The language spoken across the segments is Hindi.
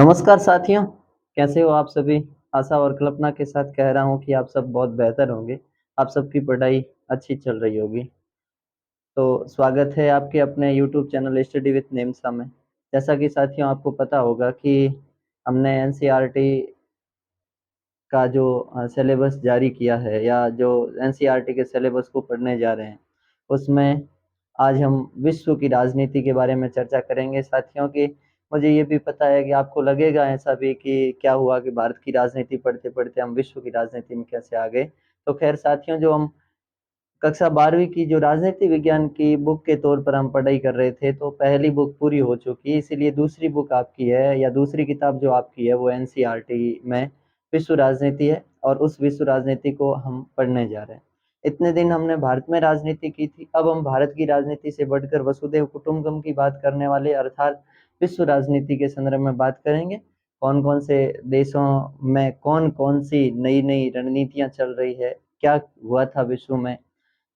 नमस्कार साथियों, कैसे हो आप सभी? आशा और कल्पना के साथ कह रहा हूँ कि आप सब बहुत बेहतर होंगे। आप सबकी पढ़ाई अच्छी चल रही होगी। तो स्वागत है आपके अपने यूट्यूब चैनल स्टडी विद नेमसा में। जैसा कि साथियों आपको पता होगा कि हमने एनसीईआरटी का जो सिलेबस जारी किया है या जो एनसीईआरटी के सिलेबस को पढ़ने जा रहे हैं, उसमें आज हम विश्व की राजनीति के बारे में चर्चा करेंगे साथियों की। मुझे ये भी पता है कि आपको लगेगा ऐसा भी कि क्या हुआ कि भारत की राजनीति पढ़ते-पढ़ते हम विश्व की राजनीति में कैसे आ गए। तो खैर साथियों, जो हम कक्षा 12वीं की जो राजनीति विज्ञान की बुक के तौर पर हम पढ़ाई कर रहे थे, तो पहली बुक पूरी हो चुकी है, इसीलिए दूसरी बुक आपकी है या दूसरी किताब जो आपकी है वो एनसीईआरटी में विश्व राजनीति है और उस विश्व राजनीति को हम पढ़ने जा रहे हैं। इतने दिन हमने भारत में राजनीति की थी, अब हम भारत की राजनीति से बढ़कर वसुधैव कुटुंबकम की बात करने वाले अर्थात विश्व राजनीति के संदर्भ में बात करेंगे। कौन-कौन से देशों में कौन-कौन सी नई-नई रणनीतियाँ चल रही है, क्या हुआ था विश्व में,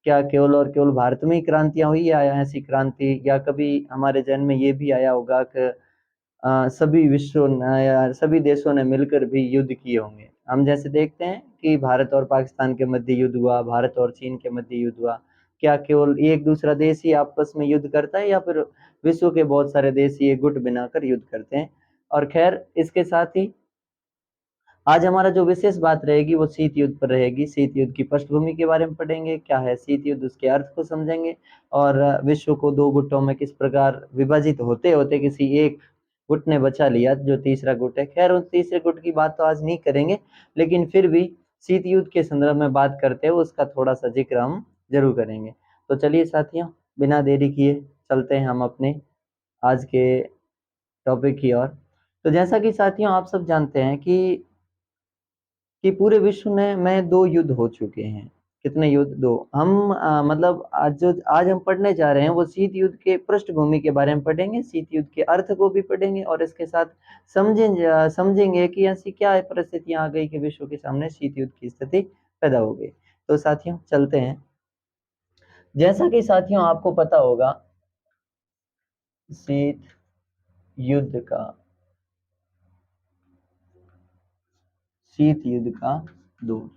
क्या केवल और केवल भारत में ही क्रांतियाँ हुई या ऐसी क्रांति या कभी हमारे जहन में ये भी आया होगा कि सभी विश्व न या सभी देशों ने मिलकर भी युद्ध किए होंगे। हम जैसे देखते हैं कि भारत और पाकिस्तान के मध्य युद्ध हुआ, भारत और चीन के मध्य युद्ध हुआ। क्या केवल एक दूसरा देश ही आपस में युद्ध करता है या फिर विश्व के बहुत सारे देश ये गुट बनाकर युद्ध करते हैं? और ख़ैर इसके साथ ही आज हमारा जो विशेष बात रहेगी वो शीत युद्ध पर रहेगी। शीत युद्ध की पृष्ठभूमि के बारे में पढ़ेंगे, क्या है शीत युद्ध, उसके अर्थ को समझेंगे और विश्व को 2 गुटों में किस प्रकार विभाजित होते-होते किसी एक गुट ने बचा लिया जो तीसरा गुट है। ख़ैर उस तीसरे गुट की बात तो आज नहीं करेंगे, लेकिन फिर भी शीत युद्ध के संदर्भ में बात करते हुए उसका थोड़ा-सा ज़िक्र हम ज़रूर करेंगे। तो चलिए साथियों, बिना देरी किए चलते हैं हम अपने आज के टॉपिक की ओर। तो जैसा कि साथियों आप सब जानते हैं कि पूरे विश्व में 2 युद्ध हो चुके हैं। कितने युद्ध? 2। हम मतलब आज हम पढ़ने जा रहे हैं वो शीत युद्ध के पृष्ठभूमि के बारे में पढ़ेंगे, शीत युद्ध के अर्थ को भी पढ़ेंगे और इसके साथ समझेंगे कि ऐसी क्या परिस्थितियाँ आ गई कि विश्व के सामने शीत युद्ध की स्थिति पैदा हो गई। तो साथियों चलते हैं। जैसा कि साथियों आपको पता होगा शीत युद्ध का शीत युद्ध का दौर।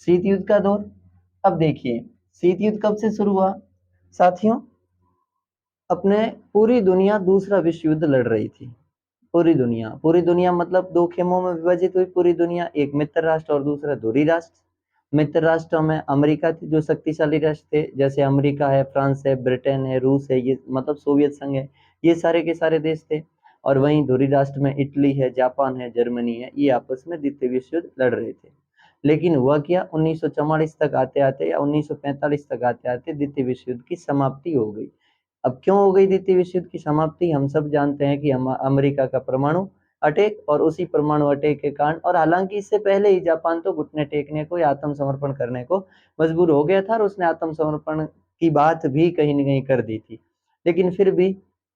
शीत युद्ध का दौर, अब देखिए शीत युद्ध कब से शुरू हुआ साथियों? अपने पूरी दुनिया दूसरा विश्व युद्ध लड़ रही थी। पूरी दुनिया मतलब 2 खेमों में विभाजित हुई पूरी दुनिया, एक मित्र राष्ट्र और दूसरा धुरी राष्ट्र। मित्र राष्ट्रों में अमेरिका थी जो शक्तिशाली राष्ट्र थे, जैसे अमेरिका है, फ्रांस है, ब्रिटेन है, रूस है, ये मतलब सोवियत संघ है, ये सारे के सारे देश थे। और वहीं धुरी राष्ट्र में इटली है, जापान है, जर्मनी है, ये आपस में द्वितीय विश्व युद्ध लड़ रहे थे। लेकिन हुआ क्या, 1944 तक आते-आते या 1945 तक आते-आते द्वितीय विश्व युद्ध की समाप्ति हो गई। अब क्यों हो गई द्वितीय विश्व युद्ध की समाप्ति? हम सब जानते हैं कि अमेरिका का परमाणु अटैक और उसी परमाणु अटैक के कारण, और हालांकि इससे पहले ही जापान तो घुटने टेकने को या आत्मसमर्पण करने को मजबूर हो गया था और उसने आत्मसमर्पण की बात भी कहीं न कहीं कर दी थी। लेकिन फिर भी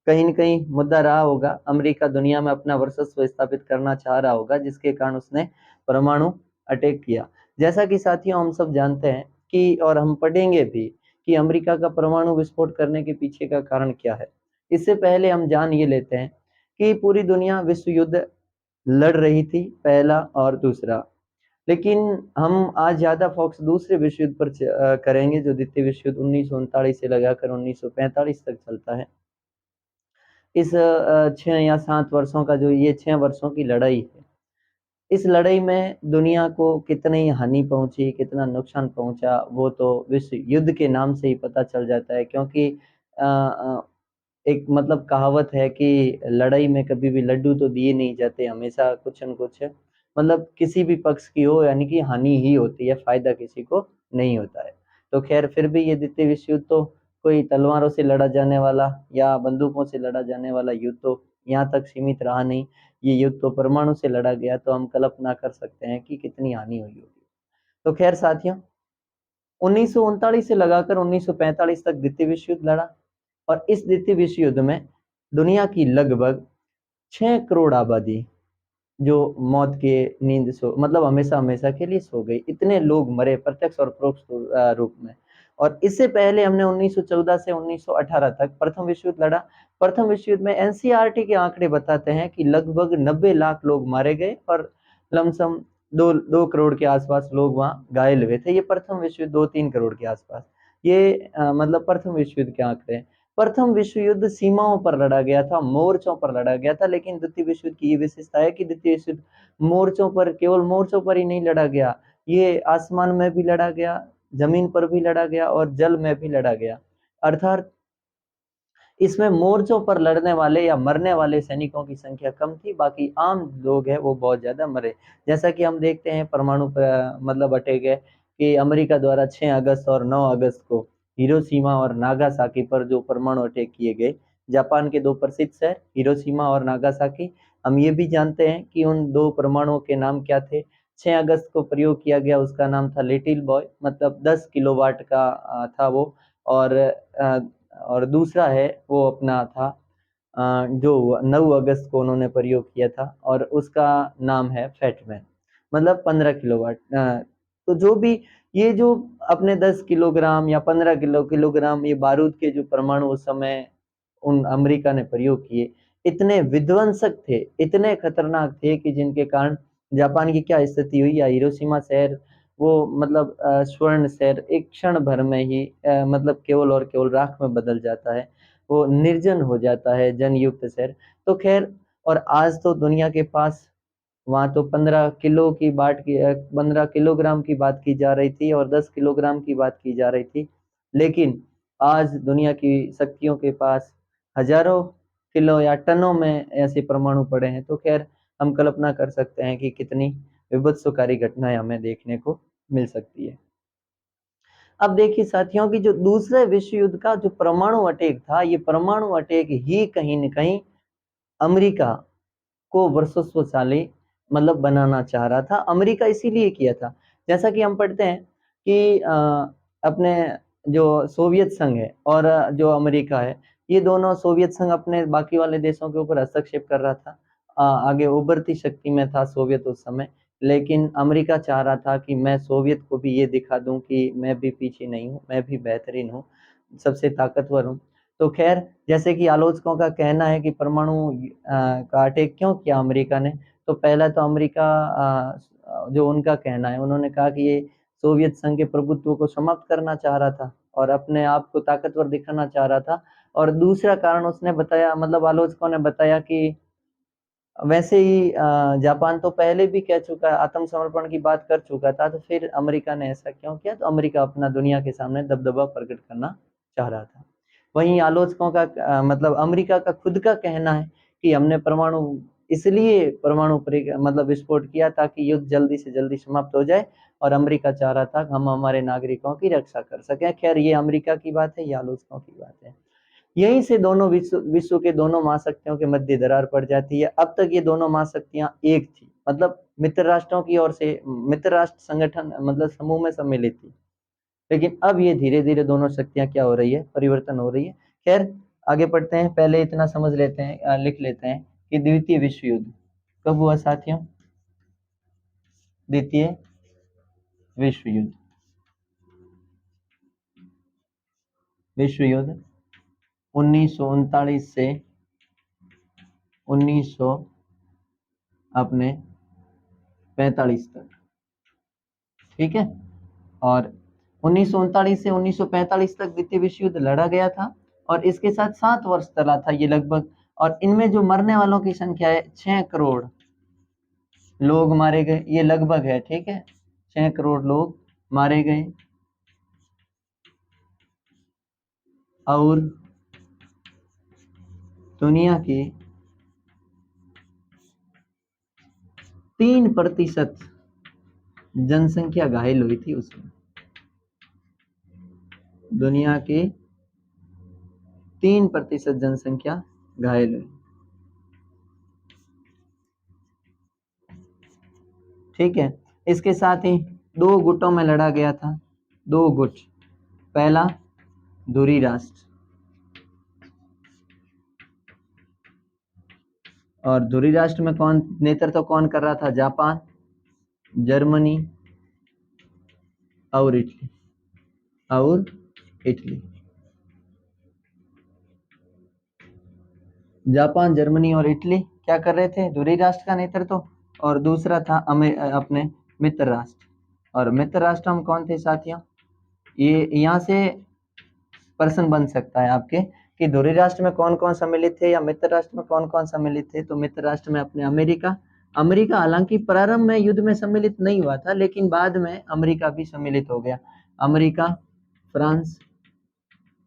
कहीं न कहीं मुद्दा रहा होगा, अमेरिका दुनिया में अपना वर्चस्व स्थापित करना चाह रहा होगा, जिसके कारण उसने परमाणु अटैक किया। जैसा कि साथियों हम सब जानते हैं कि और हम पढ़ेंगे भी कि अमेरिका का परमाणु विस्फोट करने के पीछे का कारण क्या है। इससे पहले हम जान ये लेते हैं कि पूरी दुनिया विश्व युद्ध लड़ रही थी, पहला और दूसरा। लेकिन हम आज ज़्यादा फोकस दूसरे विश्व युद्ध पर करेंगे, जो द्वितीय विश्व युद्ध 1939 से लगाकर 1945 तक चलता है। इस 6 या 7 वर्षों का जो ये 6 वर्षों की लड़ाई है, इस लड़ाई में दुनिया को कितनी हानि पहुँची, कितना नुकसान पहुँचा, वो तो विश्व युद्ध के नाम से ही पता चल जाता है, क्योंकि एक मतलब कहावत है कि लड़ाई में कभी भी लड्डू तो दिए नहीं जाते, हमेशा कुछ न कुछ मतलब किसी भी पक्ष की हो यानी कि हानि ही होती है, फ़ायदा किसी को नहीं होता है। तो ख़ैर फिर भी ये द्वितीय विश्व युद्ध तो कोई तलवारों से लड़ा जाने वाला या बंदूकों से लड़ा जाने वाला युद्ध तो यहाँ तक सीमित रहा नहीं। ये युद्ध तो परमाणु से लड़ा गया, तो हम कल्पना कर सकते हैं कि कितनी हानि हुई होगी। तो ख़ैर साथियों, 1939 से लगाकर 1945 तक द्वितीय विश्व युद्ध लड़ा और इस द्वितीय विश्व युद्ध में दुनिया की लगभग 6 करोड़ आबादी जो मौत के नींद सो मतलब हमेशा-हमेशा के लिए सो गई। इतने लोग मरे प्रत्यक्ष और परोक्ष रूप में। और इससे पहले हमने 1914 से 1918 तक प्रथम विश्व युद्ध लड़ा। प्रथम विश्व युद्ध में एनसीईआरटी के आंकड़े बताते हैं कि लगभग 90 लाख लोग मारे गए और लमसम 2 करोड़ के आसपास लोग वहां घायल हुए थे। ये प्रथम विश्व युद्ध 2-3 करोड़ के आसपास, ये मतलब प्रथम विश्व युद्ध के आंकड़े हैं। प्रथम विश्व युद्ध सीमाओं पर लड़ा गया था, मोर्चों पर लड़ा गया था, लेकिन द्वितीय विश्व युद्ध की ये विशेषता है कि द्वितीय विश्व युद्ध मोर्चों पर, केवल मोर्चों पर ही नहीं लड़ा गया, ये आसमान में भी लड़ा गया, जमीन पर भी लड़ा गया और जल में भी लड़ा गया। अर्थात इसमें मोर्चों पर लड़ने वाले या मरने वाले सैनिकों की संख्या कम थी, बाकी आम लोग हैं वो बहुत ज्यादा मरे। जैसा कि हम देखते हैं परमाणु मतलब अटैक है कि अमेरिका द्वारा 6 अगस्त और 9 अगस्त को हिरोशिमा और नागासाकी पर जो परमाणु अटैक किए गए। जापान के 2 प्रसिद्ध शहर हिरोशिमा और नागासाकी। हम ये भी जानते हैं कि उन 2 परमाणुओं के नाम क्या थे। 6 अगस्त को प्रयोग किया गया, उसका नाम था लिटिल बॉय, मतलब 10 किलोवाट का था वो, और दूसरा है वो अपना था जो 9 अगस्त को उन्होंने प्रयोग किया था और उसका नाम है फैटमैन, मतलब 15 किलोवाट। तो जो भी ये जो अपने 10 किलोग्राम या 15 किलोग्राम ये बारूद के जो परमाणु उस समय उन अमेरिका ने प्रयोग किए, इतने विध्वंसक थे, इतने खतरनाक थे कि जिनके कारण जापान की क्या स्थिति हुई, या हिरोशिमा शहर वो मतलब स्वर्ण शहर एक क्षण भर में ही मतलब केवल और केवल राख में बदल जाता है, वो निर्जन हो जाता है, जनयुक्त शहर। तो खैर, और आज तो दुनिया के पास वहां तो 15 किलोग्राम की बात की जा रही थी और 10 किलोग्राम की बात की जा रही थी, लेकिन आज दुनिया की शक्तियों के पास हजारों किलो या टनों में ऐसे परमाणु पड़े हैं। तो खैर, हम कल्पना कर सकते हैं कि कितनी विभत्सकारी घटनाएं हमें देखने को मिल सकती है। अब देखिए साथियों की जो दूसरे विश्व युद्ध का जो परमाणु अटैक था, ये परमाणु अटैक ही कहीं न कहीं अमेरिका को वर्चस्वशाली मतलब बनाना चाह रहा था। अमेरिका इसीलिए किया था, जैसा कि हम पढ़ते हैं कि अपने जो सोवियत संघ है और जो अमेरिका है, ये दोनों, सोवियत संघ अपने बाकी वाले देशों के ऊपर हस्तक्षेप कर रहा था, आगे उभरती शक्ति में था सोवियत उस समय, लेकिन अमेरिका चाह रहा था कि मैं सोवियत को भी ये दिखा दूं कि मैं भी पीछे नहीं हूँ, मैं भी बेहतरीन हूँ, सबसे ताकतवर हूँ। तो खैर, जैसे कि आलोचकों का कहना है कि परमाणु का अटैक क्यों किया अमेरिका ने, तो पहला तो अमेरिका जो उनका कहना है, उन्होंने कहा कि ये सोवियत संघ के प्रभुत्व को समाप्त करना चाह रहा था और अपने आप को ताकतवर दिखाना चाह रहा था। और दूसरा कारण उसने बताया, मतलब आलोचकों ने बताया कि वैसे ही जापान तो पहले भी कह चुका है, आत्मसमर्पण की बात कर चुका था, तो फिर अमेरिका ने ऐसा क्यों किया, तो अमेरिका अपना दुनिया के सामने दबदबा प्रकट करना चाह रहा था। वहीं आलोचकों का मतलब अमेरिका का खुद का कहना है कि हमने परमाणु इसलिए परमाणु मतलब विस्फोट किया ताकि युद्ध जल्दी से जल्दी समाप्त हो जाए, और अमेरिका चाह रहा था कि हम हमारे नागरिकों की रक्षा कर सकें। खैर, ये अमेरिका की बात है, ये आलोचकों की बात है। यहीं से दोनों विश्व के दोनों महाशक्तियों के मध्य दरार पड़ जाती है। अब तक ये दोनों महाशक्तियां एक थी, मतलब मित्र राष्ट्रों की ओर से, मित्र राष्ट्र संगठन मतलब समूह में सम्मिलित थी, लेकिन अब ये धीरे धीरे दोनों शक्तियां क्या हो रही है, परिवर्तन हो रही है। खैर, आगे पढ़ते हैं, पहले इतना समझ लेते हैं, लिख लेते हैं कि द्वितीय विश्व युद्ध कब हुआ साथियों। द्वितीय विश्व युद्ध, विश्व युद्ध 1939 से 1900 अपने 45 तक, ठीक है। और 1939 से 1945 तक द्वितीय विश्व युद्ध लड़ा गया था और इसके साथ 7 वर्ष चला था ये लगभग। और इनमें जो मरने वालों की संख्या है, 6 करोड़ लोग मारे गए, ये लगभग है, ठीक है, 6 करोड़ लोग मारे गए। और दुनिया की 3% जनसंख्या घायल हुई थी उसमें, दुनिया की 3% जनसंख्या घायल हुई, ठीक है। इसके साथ ही 2 गुटों में लड़ा गया था, 2 गुट। पहला धुरी राष्ट्र, और धुरी राष्ट्र में कौन नेतृत्व कौन कर रहा था, जापान, जर्मनी और इटली, और इटली। जापान, जर्मनी और इटली क्या कर रहे थे? ध्रुवीय राष्ट्र का नेतृत्व, और दूसरा था अपने मित्र राष्ट्र। और मित्र राष्ट्र हम कौन थे साथियों? ये यहाँ से प्रश्न बन सकता है आपके कि ध्रुवीय राष्ट्र में कौन कौन सम्मिलित थे या मित्र राष्ट्र में कौन कौन सम्मिलित थे। तो मित्र राष्ट्र में अपने अमेरिका, हालांकि प्रारंभ में युद्ध में सम्मिलित नहीं हुआ था, लेकिन बाद में अमेरिका भी सम्मिलित हो गया। America, France,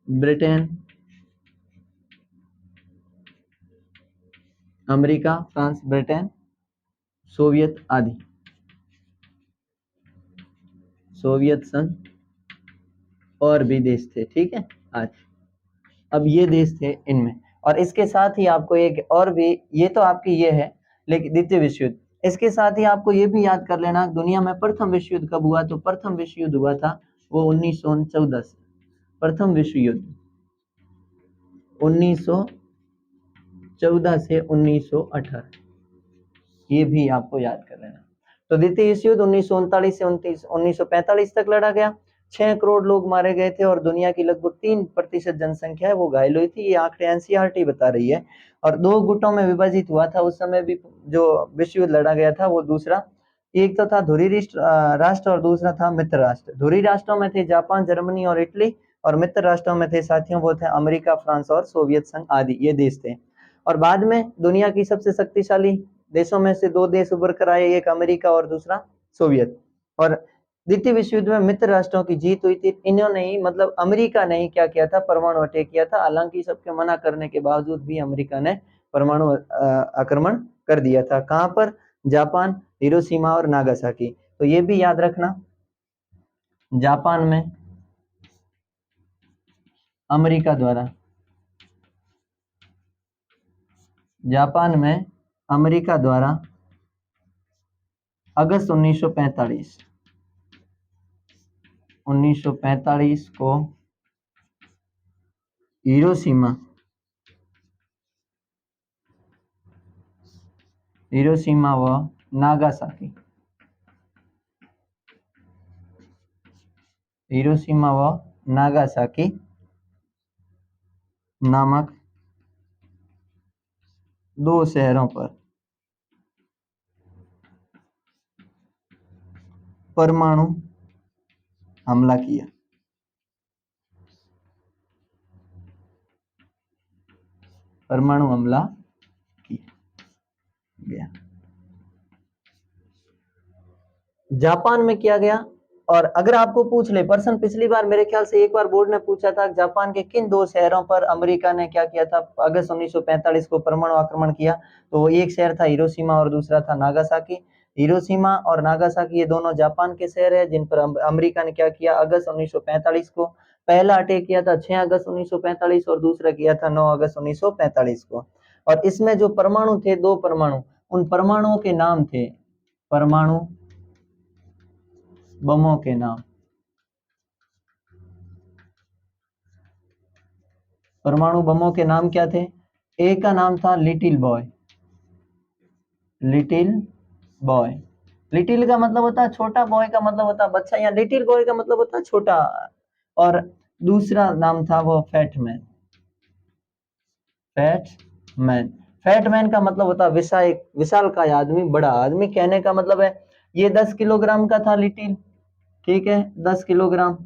Britain, America, France, Britain, Soviet आदि, सोवियत संघ और भी देश थे। ठीक है, आज अब ये देश थे इनमें। और इसके साथ ही आपको एक और भी, ये तो आपकी ये है, लेकिन द्वितीय विश्व युद्ध, इसके साथ ही आपको ये भी याद कर लेना दुनिया में प्रथम विश्व युद्ध कब हुआ। तो प्रथम विश्व युद्ध हुआ था वो 1914 से। प्रथम विश्व युद्ध 1914 से 1918, ये भी आपको याद कर लेना। तो द्वितीय विश्व युद्ध 1939 से 1945 तक लड़ा गया। 6 करोड़ लोग मारे गए थे और दुनिया की लगभग 3% जनसंख्या है वो घायल हुई थी। ये आंकड़े एनसीईआरटी बता रही है। और 2 गुटों में विभाजित हुआ था उस समय भी जो विश्व युद्ध लड़ा गया था वो दूसरा, एक तो था ध्रुवीय राष्ट्र और दूसरा था मित्र राष्ट्र। ध्रुवीय राष्ट्रों में थे जापान, जर्मनी और इटली, और मित्र राष्ट्रों में थे साथियों वो थे अमेरिका, फ्रांस और सोवियत संघ आदि, ये देश थे। और बाद में दुनिया की सबसे शक्तिशाली देशों में से 2 देश उभर कर आए, एक अमेरिका और दूसरा सोवियत। और द्वितीय विश्व युद्ध में मित्र राष्ट्रों की जीत हुई थी। इन्होंने ही, मतलब अमेरिका ने ही क्या किया था, परमाणु अटैक किया था। हालांकि सबके मना करने के बावजूद भी अमेरिका ने परमाणु आक्रमण कर दिया था। कहां पर? जापान, हिरोशिमा और नागासाकी। तो ये भी याद रखना, जापान में अमेरिका द्वारा, जापान में अमेरिका द्वारा अगस्त 1945 को हिरोशिमा व नागासाकी, हिरोशिमा व नागासाकी नामक 2 शहरों पर परमाणु हमला किया। परमाणु हमला किया गया। जापान में किया गया। और अगर आपको पूछ ले पर्सन, पिछली बार मेरे ख्याल से एक बार बोर्ड ने पूछा था जापान के किन 2 शहरों पर अमेरिका ने क्या किया था, अगस्त 1945 को परमाणु आक्रमण किया। तो एक शहर था हिरोशिमा और दूसरा था नागासाकी। हिरोशिमा और नागासाकी ये दोनों जापान के शहर है जिन पर अमेरिका ने क्या किया, अगस्त 1945 को पहला अटैक किया था 6 अगस्त 1945 और दूसरा किया था 9 अगस्त 1945 को। और इसमें जो परमाणु थे, 2 परमाणु, उन परमाणुओं के नाम थे परमाणु बमों के नाम। परमाणु बमों के नाम क्या थे? एक का नाम था little boy. Little boy, little का मतलब होता है छोटा, बॉय का मतलब होता है बच्चा, या लिटिल बॉय का मतलब होता है छोटा। और दूसरा नाम था वो fat man. Fat man, fat man का मतलब होता है विशाल का आदमी, बड़ा आदमी। कहने का मतलब है ये 10 किलोग्राम का था लिटिल, ठीक है, 10 किलोग्राम।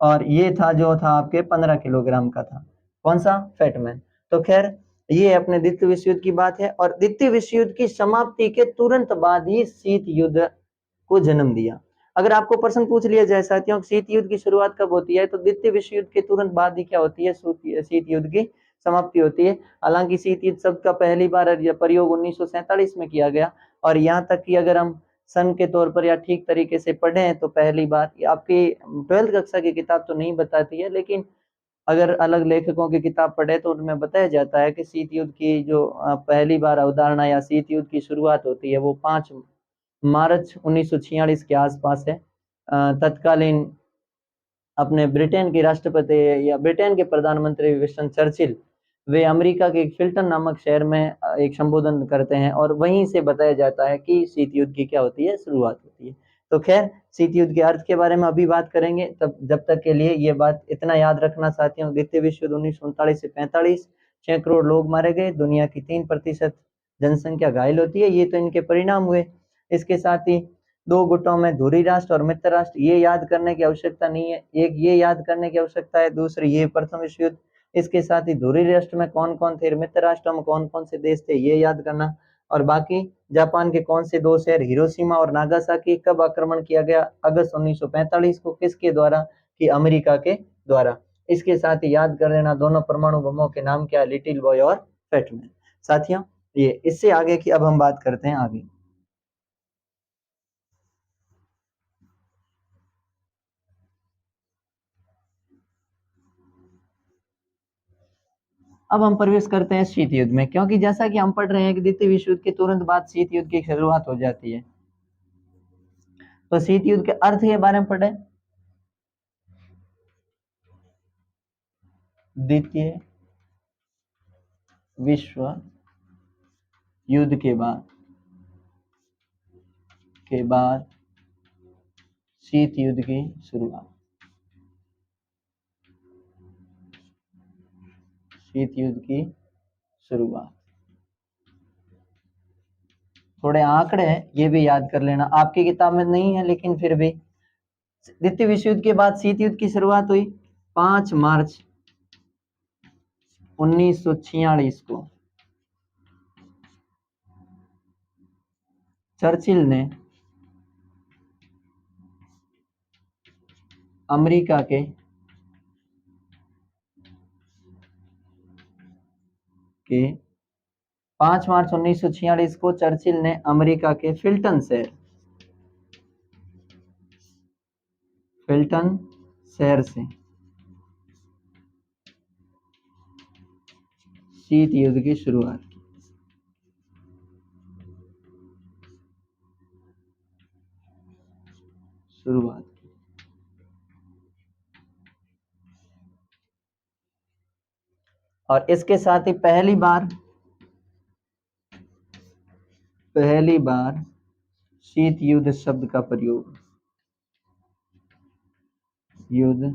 और ये था जो था आपके 15 किलोग्राम का था। कौन सा? फैटमैन। तो खैर ये अपने द्वितीय विश्व युद्ध की बात है। और द्वितीय विश्व युद्ध की समाप्ति के तुरंत बाद ही शीत युद्ध को जन्म दिया। अगर आपको प्रश्न पूछ लिया जाए साथियों शीत युद्ध की शुरुआत कब होती है, तो द्वितीय विश्व युद्ध के तुरंत बाद ही क्या होती है, शीत युद्ध की समाप्ति होती है। हालांकि शीत युद्ध शब्द का पहली बार प्रयोग 1947 में किया गया। और यहाँ तक कि अगर हम सन के तौर पर या ठीक तरीके से पढ़ें तो पहली बार, आपकी 12वीं कक्षा की किताब तो नहीं बताती है, लेकिन अगर अलग लेखकों की किताब पढ़े तो उनमें बताया जाता है कि शीत युद्ध की जो पहली बार अवधारणा या शीत युद्ध की शुरुआत होती है वो 5 मार्च 1946 के आसपास है। तत्कालीन अपने ब्रिटेन के राष्ट्रपति या ब्रिटेन के प्रधानमंत्री विंस्टन चर्चिल, वे अमेरिका के फिल्टन नामक शहर में एक संबोधन करते हैं और वहीं से बताया जाता है कि शीत युद्ध की क्या होती है, शुरुआत होती है। तो खैर शीत युद्ध के अर्थ के बारे में अभी बात करेंगे, तब जब तक के लिए ये बात इतना याद रखना साथियों, द्वितीय विश्व युद्ध 1939 से 45, 6 करोड़ लोग मारे गए, दुनिया की 3% जनसंख्या घायल होती है, ये तो इनके परिणाम हुए। इसके साथ ही दो गुटों में धुरी राष्ट्र और मित्र राष्ट्र, ये याद करने की आवश्यकता नहीं है, एक ये याद करने की आवश्यकता है, दूसरी ये प्रथम विश्व युद्ध। इसके साथ ही धुरी राष्ट्र में कौन कौन थे, मित्र राष्ट्र में कौन कौन से देश थे, ये याद करना। और बाकी जापान के कौन से दो शहर हिरोशिमा और नागासाकी कब आक्रमण किया गया, अगस्त 1945 को, किसके द्वारा, कि अमेरिका के द्वारा। इसके साथ ही याद कर लेना दोनों परमाणु बमों के नाम क्या है, लिटिल बॉय और फैटमैन। साथियों ये इससे आगे की अब हम बात करते हैं आगे। अब हम प्रवेश करते हैं शीत युद्ध में, क्योंकि जैसा कि हम पढ़ रहे हैं कि द्वितीय विश्व युद्ध के तुरंत बाद शीत युद्ध की शुरुआत हो जाती है। तो शीत युद्ध के अर्थ के बारे में पढ़े। द्वितीय विश्व युद्ध के बाद शीत युद्ध की शुरुआत। शीत युद्ध की शुरुआत, थोड़े आंकड़े हैं ये भी याद कर लेना, आपकी किताब में नहीं है लेकिन फिर भी। द्वितीय विश्व युद्ध के बाद शीत युद्ध की शुरुआत हुई 5 मार्च 1946 को। चर्चिल ने अमेरिका के के 5 मार्च 1946 को चर्चिल ने अमेरिका के फिल्टन शहर से शीत युद्ध की शुरुआत की। और इसके साथ ही पहली बार शीत युद्ध शब्द का प्रयोग, युद्ध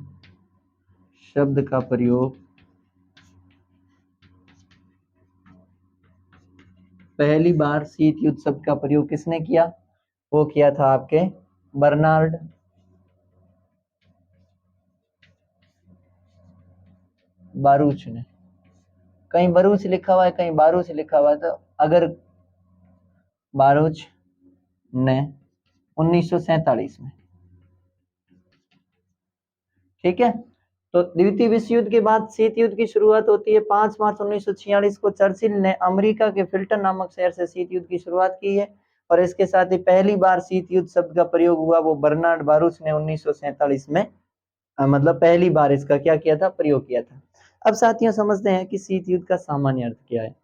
शब्द का प्रयोग पहली बार शीत युद्ध शब्द का प्रयोग किसने किया, वो किया था आपके बर्नार्ड बारूच ने। कहीं बारूच लिखा हुआ है, कहीं बारूच लिखा हुआ है, तो अगर बारूच ने 1947 में, ठीक है। तो द्वितीय विश्व युद्ध के बाद शीत युद्ध की शुरुआत होती है 5 मार्च 1946 को। चर्चिल ने अमेरिका के फिल्टन नामक शहर से शीत युद्ध की शुरुआत की है, और इसके साथ ही पहली बार शीत युद्ध शब्द का प्रयोग हुआ वो बर्नार्ड बारूच ने 1947 में, मतलब पहली बार इसका क्या किया था, प्रयोग किया था। अब साथियों समझते हैं कि शीत युद्ध का सामान्य अर्थ क्या है।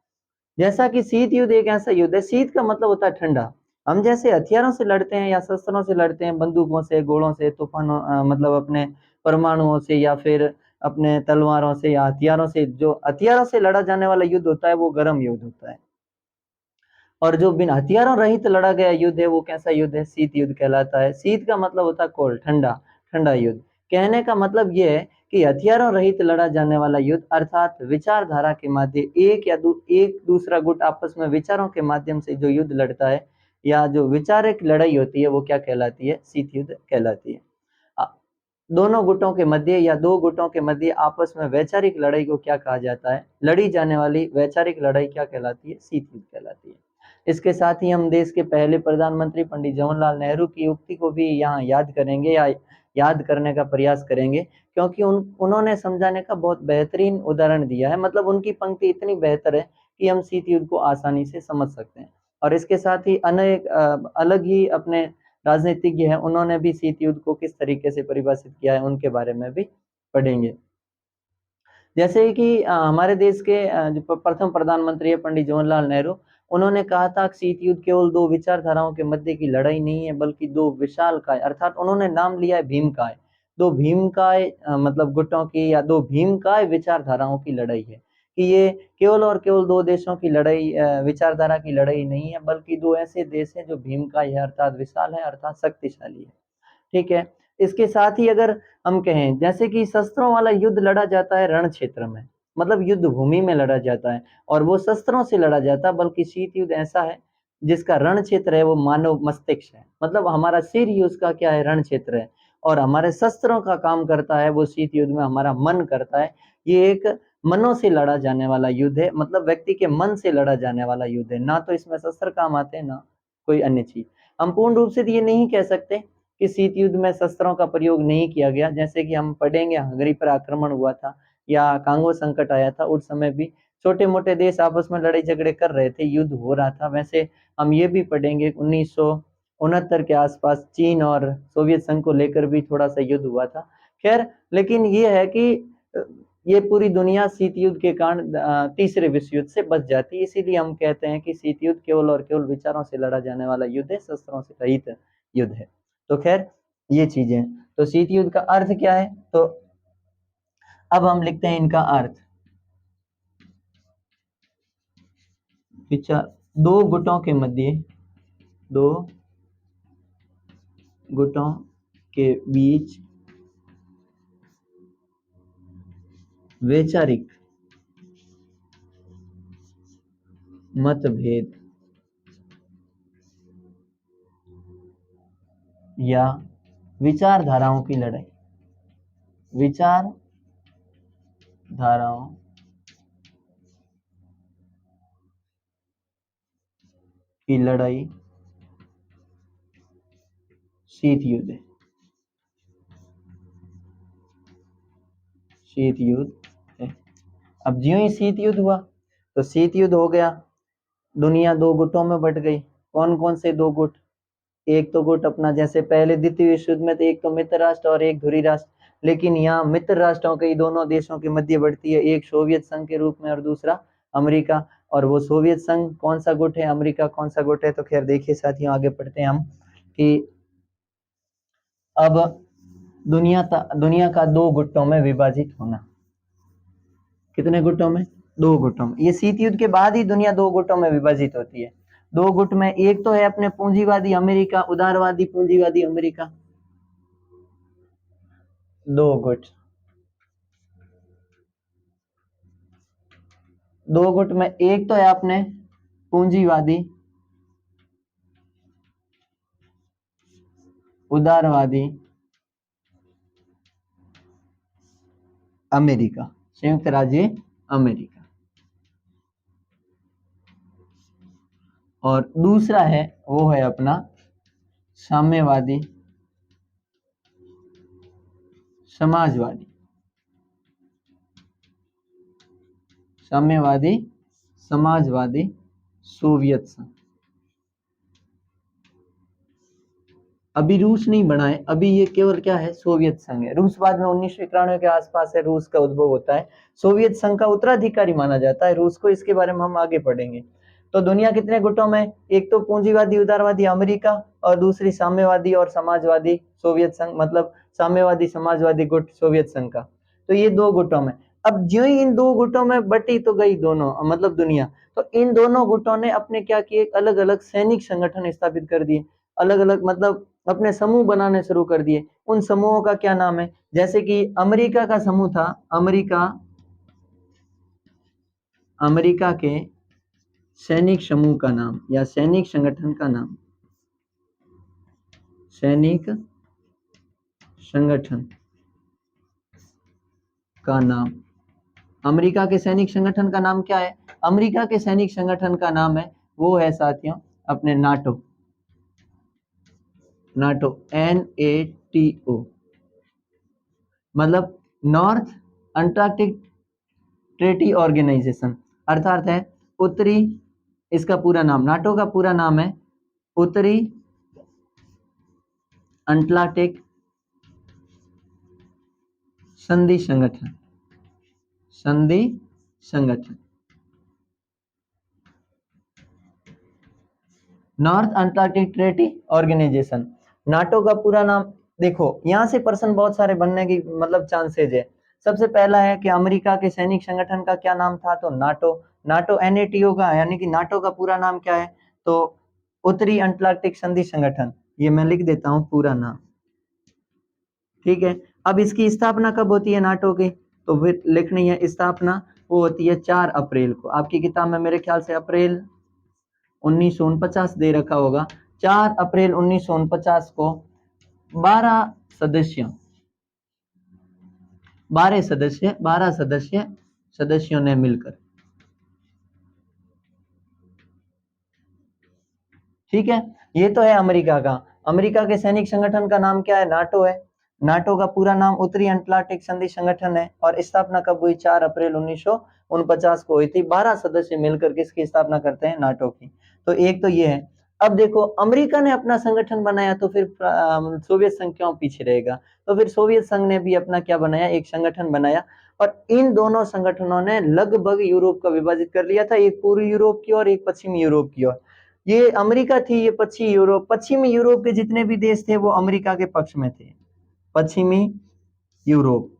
जैसा कि शीत युद्ध एक ऐसा युद्ध है, शीत का मतलब होता है ठंडा। हम जैसे हथियारों से लड़ते हैं या शस्त्रों से लड़ते हैं, बंदूकों से, गोलों से, तूफानों, मतलब अपने परमाणुओं से या फिर अपने तलवारों से या हथियारों से, जो हथियारों से लड़ा जाने वाला युद्ध होता है वो गर्म युद्ध होता है, और जो बिना हथियारों रहित लड़ा गया युद्ध है वो कैसा युद्ध है, शीत युद्ध कहलाता है। शीत का मतलब होता है कोल्ड, ठंडा युद्ध। कहने का मतलब यह है कि हथियारों रहित लड़ा जाने वाला युद्ध, अर्थात विचारधारा के माध्यम एक दूसरा गुट आपस में विचारों के माध्यम से जो युद्ध लड़ता है, या जो विचारिक लड़ाई होती है, वो क्या कहलाती है, शीत युद्ध कहलाती है। दोनों गुटों के मध्य या दो गुटों के मध्य आपस में वैचारिक लड़ाई को क्या कहा जाता है, लड़ी जाने वाली वैचारिक लड़ाई क्या कहलाती है, शीत युद्ध कहलाती है। इसके साथ ही हम देश के पहले प्रधानमंत्री पंडित जवाहरलाल नेहरू की उक्ति को भी यहाँ याद करेंगे या याद करने का प्रयास करेंगे, क्योंकि उन्होंने समझाने का बहुत बेहतरीन उदाहरण दिया है। मतलब उनकी पंक्ति इतनी बेहतर है कि हम शीत युद्ध को आसानी से समझ सकते हैं। और इसके साथ ही अनेक अलग ही अपने राजनीतिज्ञ हैं, उन्होंने भी शीत युद्ध को किस तरीके से परिभाषित किया है उनके बारे में भी पढ़ेंगे। जैसे कि हमारे देश के जो प्रथम प्रधानमंत्री है पंडित जवाहरलाल नेहरू, उन्होंने कहा था कि शीत युद्ध केवल दो विचारधाराओं के मध्य की लड़ाई नहीं है, बल्कि दो विशालकाय, अर्थात उन्होंने नाम लिया है भीमकाय, दो भीमकाय मतलब गुटों की या दो भीमकाय विचारधाराओं की लड़ाई है। कि ये केवल और केवल दो देशों की लड़ाई, विचारधारा की लड़ाई नहीं है, बल्कि दो ऐसे देश हैं जो भीमकाय है, अर्थात विशाल है, अर्थात शक्तिशाली है। ठीक है। इसके साथ ही अगर हम कहें जैसे कि शस्त्रों वाला युद्ध लड़ा जाता है रण क्षेत्र में, मतलब युद्ध भूमि में लड़ा जाता है, और वो शस्त्रों से लड़ा जाता है, बल्कि शीत युद्ध ऐसा है जिसका रण क्षेत्र है वो मानव मस्तिष्क है, मतलब हमारा सिर ही उसका क्या है, रण क्षेत्र है, और हमारे शस्त्रों का काम करता है वो शीत युद्ध में हमारा मन करता है। ये एक मनों से लड़ा जाने वाला युद्ध है, मतलब व्यक्ति के मन से लड़ा जाने वाला युद्ध है, ना तो इसमें शस्त्र काम आते हैं ना कोई अन्य चीज। हम पूर्ण रूप से ये नहीं कह सकते कि शीत युद्ध में शस्त्रों का प्रयोग नहीं किया गया, जैसे कि हम पढ़ेंगे हंगरी पर आक्रमण हुआ था या कांगो संकट आया था, उस समय भी छोटे मोटे देश आपस में लड़ाई झगड़े कर रहे थे, युद्ध हो रहा था। वैसे हम ये भी पढ़ेंगे 1969 के आसपास चीन और सोवियत संघ को लेकर भी थोड़ा सा युद्ध हुआ था। खैर, लेकिन ये है कि ये पूरी दुनिया शीत युद्ध के कारण तीसरे विश्व युद्ध से बच जाती है, इसीलिए हम कहते हैं कि शीत युद्ध केवल और केवल विचारों से लड़ा जाने वाला युद्ध है, शस्त्रों से रहित युद्ध है। तो खैर ये चीजें, तो शीत युद्ध का अर्थ क्या है, तो अब हम लिखते हैं इनका अर्थ। विचार, दो गुटों के मध्य, दो गुटों के बीच वैचारिक मतभेद या विचारधाराओं की लड़ाई, विचारधाराओं की लड़ाई शीत युद्ध है, शीत युद्ध है। अब ज्यों ही शीत युद्ध हुआ तो शीत युद्ध हो गया, दुनिया दो गुटों में बट गई। कौन कौन से दो गुट, एक तो गुट अपना जैसे पहले द्वितीय विश्व युद्ध में तो एक तो मित्र राष्ट्र और एक धुरी राष्ट्र, लेकिन यहाँ मित्र राष्ट्रों के दोनों देशों के मध्य बढ़ती है, एक सोवियत संघ के रूप में और दूसरा अमेरिका। और वो सोवियत संघ कौन सा गुट है, अमेरिका कौन सा गुट है, तो खैर देखिए साथियों आगे पढ़ते हैं हम कि अब दुनिया का दो गुटों में विभाजित होना। कितने गुटों में, दो गुटों में। ये शीत युद्ध के बाद ही दुनिया दो गुटों में विभाजित होती है। दो गुट में एक तो है अपने पूंजीवादी अमेरिका, उदारवादी पूंजीवादी अमेरिका, दो गुट। दो गुट में एक तो है अपने पूंजीवादी उदारवादी अमेरिका, संयुक्त राज्य अमेरिका, और दूसरा है वो है अपना साम्यवादी समाजवादी, साम्यवादी समाजवादी सोवियत संघ। अभी रूस नहीं बना है, अभी ये केवल क्या है, सोवियत संघ है। रूस बाद में 1991 के आसपास है रूस का उद्भव होता है, सोवियत संघ का उत्तराधिकारी माना जाता है रूस को, इसके बारे में हम आगे पढ़ेंगे। तो दुनिया कितने गुटों में, एक तो पूंजीवादी उदारवादी अमेरिका और दूसरी साम्यवादी और समाजवादी सोवियत संघ, मतलब साम्यवादी समाजवादी गुट सोवियत संघ का। तो ये दो गुटों में, अब जो ही इन दो गुटों में बटी तो गई दोनों, मतलब दुनिया, तो इन दोनों गुटों ने अपने क्या किए, अलग अलग सैनिक संगठन स्थापित कर दिए, अलग अलग मतलब अपने समूह बनाने शुरू कर दिए। उन समूहों का क्या नाम है, जैसे कि अमेरिका का समूह था, अमेरिका के सैनिक समूह का नाम या सैनिक संगठन का नाम, सैनिक संगठन का नाम, अमेरिका के सैनिक संगठन का नाम क्या है, अमेरिका के सैनिक संगठन का नाम है वो है साथियों अपने नाटो, नाटो NATO, मतलब नॉर्थ अंटार्कटिक ट्रेटी ऑर्गेनाइजेशन, अर्थात है उत्तरी, इसका पूरा नाम, नाटो का पूरा नाम है उत्तरी अटलांटिक संधि संगठन, संधि संगठन, North Antarctic treaty organization. NATO का पूरा नाम देखो, यहां से प्रश्न बहुत सारे बनने की मतलब चांसेज है। सबसे पहला है कि अमेरिका के सैनिक संगठन का क्या नाम था, तो नाटो। नाटो NATO का, यानी कि नाटो का पूरा नाम क्या है, तो उत्तरी अटलांटिक संधि संगठन। ये मैं लिख देता हूं पूरा नाम, ठीक है। अब इसकी स्थापना कब होती है नाटो की, तो फिर लिखनी है स्थापना, वो होती है 4 अप्रैल को। आपकी किताब में मेरे ख्याल से अप्रैल 1949 दे रखा होगा। 4 अप्रैल 1949 को 12 सदस्यों 12 सदस्यों ने मिलकर, ठीक है। ये तो है अमेरिका का। अमेरिका के सैनिक संगठन का नाम क्या है, नाटो है। नाटो का पूरा नाम उत्तरी अटलांटिक संधि संगठन है और स्थापना कब हुई, 4 अप्रैल 1949 को हुई थी। 12 सदस्य मिलकर किसकी स्थापना करते हैं, नाटो की। तो एक तो ये है। अब देखो अमेरिका ने अपना संगठन बनाया तो फिर सोवियत संघ क्यों पीछे रहेगा, तो फिर सोवियत संघ ने भी अपना क्या बनाया, एक संगठन बनाया। और इन दोनों संगठनों ने लगभग यूरोप को विभाजित कर लिया था, एक पूर्वी यूरोप की और एक पश्चिमी यूरोप की ओर। ये अमेरिका थी, ये पश्चिमी यूरोप के जितने भी देश थे वो अमेरिका के पक्ष में थे, पश्चिमी यूरोप,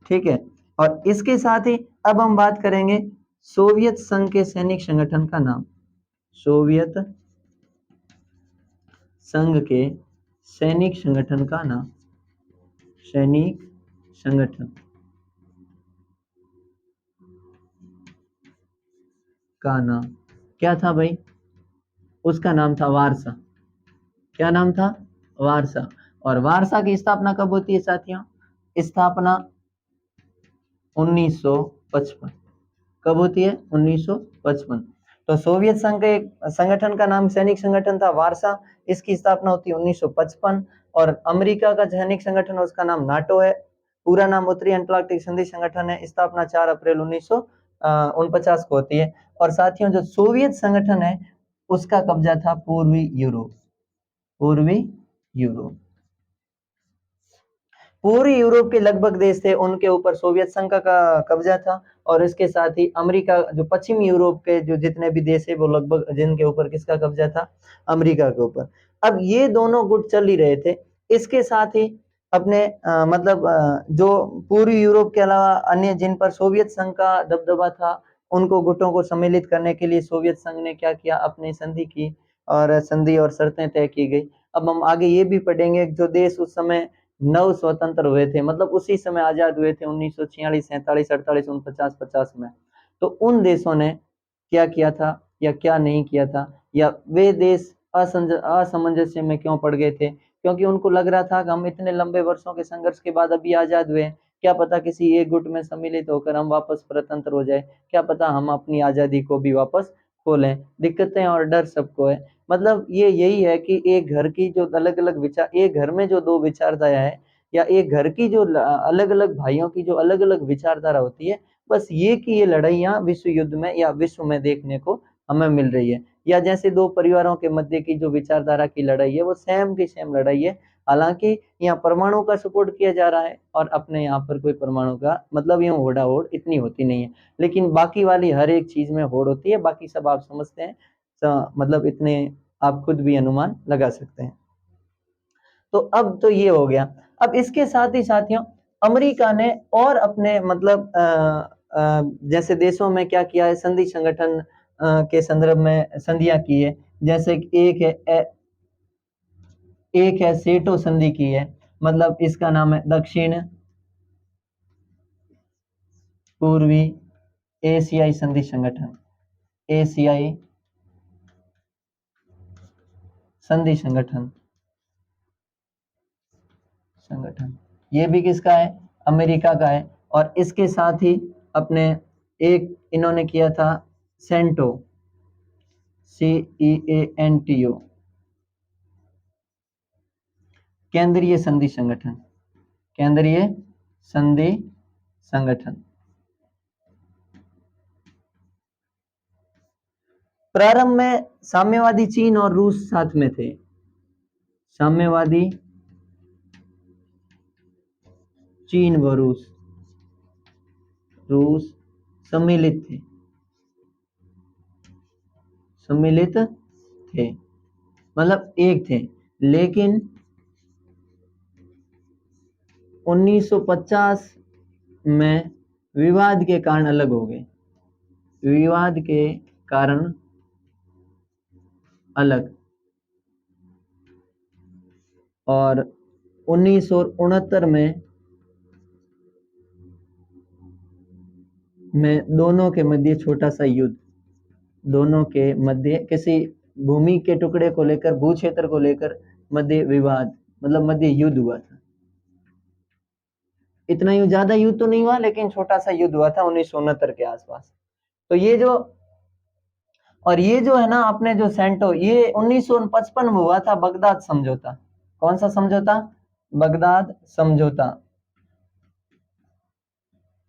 ठीक है। और इसके साथ ही अब हम बात करेंगे सोवियत संघ के सैनिक संगठन का नाम। सोवियत संघ के सैनिक संगठन का नाम, सैनिक संगठन का नाम क्या था भाई, उसका नाम था वारसा। क्या नाम था, वारसा। और वारसा की स्थापना कब होती है साथियों, स्थापना 1955। कब होती है, 1955। तो सोवियत संघ के संगठन का नाम सैनिक संगठन था वारसा, इसकी स्थापना होती है 1955। और अमेरिका का सैनिक संगठन उसका नाम नाटो है, पूरा नाम उत्तरी अटलांटिक संधि संगठन है, स्थापना 4 अप्रैल 1949 को होती है। और साथियों जो सोवियत संगठन है उसका कब्जा था पूर्वी यूरोप, पूर्वी यूरोप। पूरी यूरोप के लगभग देश थे उनके ऊपर सोवियत संघ का कब्जा था। और इसके साथ ही अमेरिका, जो पश्चिमी यूरोप के जो जितने भी देश है वो लगभग जिनके ऊपर किसका कब्जा था, अमेरिका के ऊपर। अब ये दोनों गुट चल ही रहे थे। इसके साथ ही अपने जो पूर्वी यूरोप के अलावा अन्य जिन पर सोवियत संघ का दबदबा था उनको गुटों को सम्मिलित करने के लिए सोवियत संघ ने क्या किया, अपनी संधि की और संधि और शर्तें तय की गई। अब हम आगे ये भी पढ़ेंगे जो देश उस समय नव स्वतंत्र हुए थे, मतलब उसी समय आजाद हुए थे 1946, 47, 48, 49, 50 में। तो उन देशों ने क्या किया था या क्या नहीं किया था, या वे देश असमंजस्य में क्यों पड़ गए थे, क्योंकि उनको लग रहा था कि हम इतने लंबे वर्षों के संघर्ष के बाद अभी आजाद हुए, क्या पता किसी एक गुट में सम्मिलित होकर हम वापस स्वतंत्र हो जाए, क्या पता हम अपनी आजादी को भी वापस खो लें। दिक्कतें और डर सबको है। मतलब ये यही है कि एक घर की जो अलग अलग विचार, एक घर में जो दो विचारधारा है, या एक घर की जो अलग अलग भाइयों की जो अलग अलग विचारधारा होती है, बस ये कि ये लड़ाइयाँ विश्व युद्ध में या विश्व में देखने को हमें मिल रही है। या जैसे दो परिवारों के मध्य की जो विचारधारा की लड़ाई है वो सेम की सेम लड़ाई है। हालांकि यहाँ परमाणु का सपोर्ट किया जा रहा है और अपने यहाँ पर कोई परमाणु का मतलब यूं होड़ा होड़ इतनी होती नहीं है, लेकिन बाकी वाली हर एक चीज में होड़ होती है। बाकी सब आप समझते हैं, मतलब इतने आप खुद भी अनुमान लगा सकते हैं। तो अब तो ये हो गया। अब इसके साथ ही साथियों अमेरिका ने और अपने जैसे देशों में क्या किया है, संधि संगठन के संदर्भ में संधियां की है। जैसे एक है सेटो संधि की है, मतलब इसका नाम है दक्षिण पूर्वी एशियाई संधि संगठन, एशियाई संधि संगठन। ये भी किसका है, अमेरिका का है। और इसके साथ ही अपने एक इन्होंने किया था सेंटो, CEANTO, केंद्रीय संधि संगठन, केंद्रीय संधि संगठन। प्रारंभ में साम्यवादी चीन और रूस साथ में थे, साम्यवादी चीन व रूस सम्मिलित थे, सम्मिलित थे, मतलब एक थे। लेकिन 1950 में विवाद के कारण अलग हो गए, विवाद के कारण अलग। और 1969 में दोनों के मध्य छोटा सा युद्ध, दोनों के मध्य किसी भूमि के टुकड़े को लेकर, भू क्षेत्र को लेकर मध्य विवाद, मतलब मध्य युद्ध हुआ था। इतना ज्यादा युद्ध तो नहीं हुआ, लेकिन छोटा सा युद्ध हुआ था 1969 के आसपास। तो ये जो, और ये जो है ना अपने जो सेंटो, ये 1955 में हुआ था बगदाद समझौता। कौन सा समझौता? बगदाद समझौता।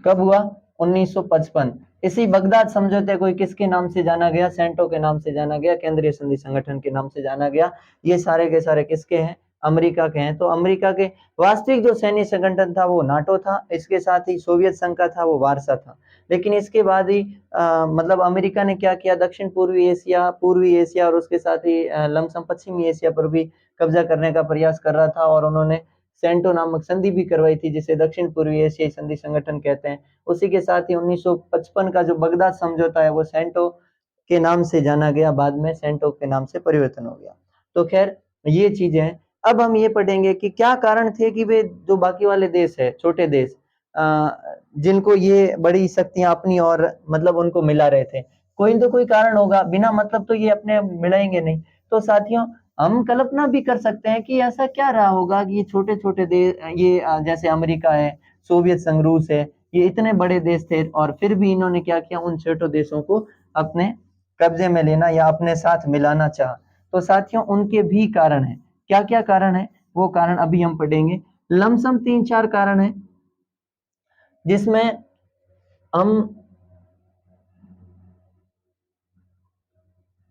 कब हुआ? 1955। इसी बगदाद समझौते को किसके नाम से जाना गया? सेंटो के नाम से जाना गया, केंद्रीय संधि संगठन के नाम से जाना गया। ये सारे के सारे किसके हैं? अमेरिका के हैं। तो अमेरिका के वास्तविक जो सैन्य संगठन था वो नाटो था, इसके साथ ही सोवियत संघ का था वो वारसा था। लेकिन इसके बाद ही मतलब अमेरिका ने क्या किया, दक्षिण पूर्वी एशिया और उसके साथ ही लमसम पश्चिमी एशिया पर भी कब्जा करने का प्रयास कर रहा था, और उन्होंने सेंटो नामक संधि भी करवाई थी, जिसे दक्षिण पूर्वी एशियाई संधि संगठन कहते हैं। उसी के साथ ही 1955 का जो बगदाद समझौता है वो सेंटो के नाम से जाना गया, बाद में सेंटो के नाम से परिवर्तन हो गया। तो खैर ये चीजें हैं। अब हम ये पढ़ेंगे कि क्या कारण थे कि वे जो बाकी वाले देश है, छोटे देश, जिनको ये बड़ी शक्तियां अपनी और मतलब उनको मिला रहे थे, कोई तो कोई कारण होगा, बिना मतलब तो ये अपने मिलाएंगे नहीं। तो साथियों हम कल्पना भी कर सकते हैं कि ऐसा क्या रहा होगा कि ये छोटे छोटे देश, ये जैसे अमेरिका है, सोवियत संघ, रूस है, ये इतने बड़े देश थे और फिर भी इन्होंने क्या किया, उन छोटे देशों को अपने कब्जे में लेना या अपने साथ मिलाना चाहा। तो साथियों उनके भी कारण है। क्या क्या कारण है वो कारण अभी हम पढ़ेंगे। लमसम 3-4 कारण है जिसमें हम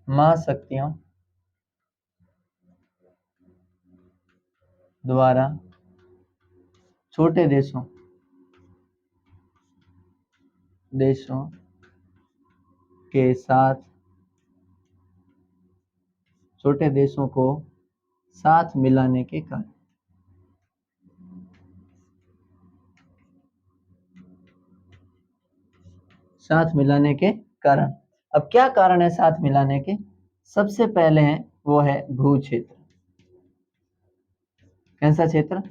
महाशक्तियों द्वारा छोटे देशों के साथ, छोटे देशों को साथ मिलाने के कारण, साथ मिलाने के कारण। अब क्या कारण है साथ मिलाने के? सबसे पहले है वो है भू क्षेत्र। कैसा क्षेत्र?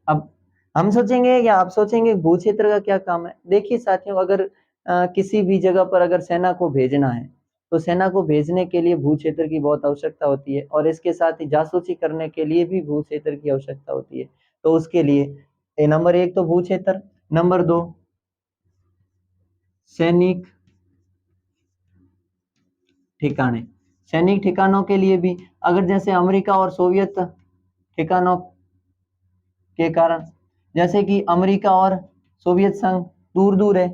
अब हम सोचेंगे या आप सोचेंगे भू क्षेत्र का क्या काम है। देखिए साथियों, अगर किसी भी जगह पर अगर सेना को भेजना है तो सेना को भेजने के लिए भू क्षेत्र की बहुत आवश्यकता होती है, और इसके साथ ही जासूसी करने के लिए भी भू क्षेत्र की आवश्यकता होती है। तो उसके लिए नंबर 1 तो भू क्षेत्र, नंबर 2 सैनिक ठिकाने। सैनिक ठिकानों के लिए भी, अगर जैसे अमेरिका और सोवियत ठिकानों के कारण, जैसे कि अमेरिका और सोवियत संघ दूर दूर है,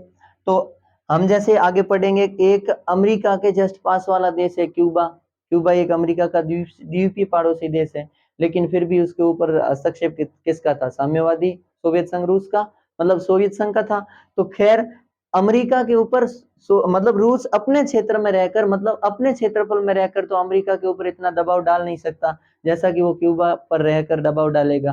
तो हम जैसे आगे पढ़ेंगे, एक अमेरिका के जस्ट पास वाला देश है क्यूबा। क्यूबा एक अमेरिका का द्वीपीय पड़ोसी देश है, लेकिन फिर भी उसके ऊपर हस्तक्षेप किसका था? साम्यवादी सोवियत संघ, रूस का, मतलब सोवियत संघ का था। तो खैर अमेरिका के ऊपर मतलब रूस अपने क्षेत्र में रहकर, मतलब अपने क्षेत्रफल में रहकर तो अमेरिका के ऊपर इतना दबाव डाल नहीं सकता जैसा कि वो क्यूबा पर रहकर दबाव डालेगा।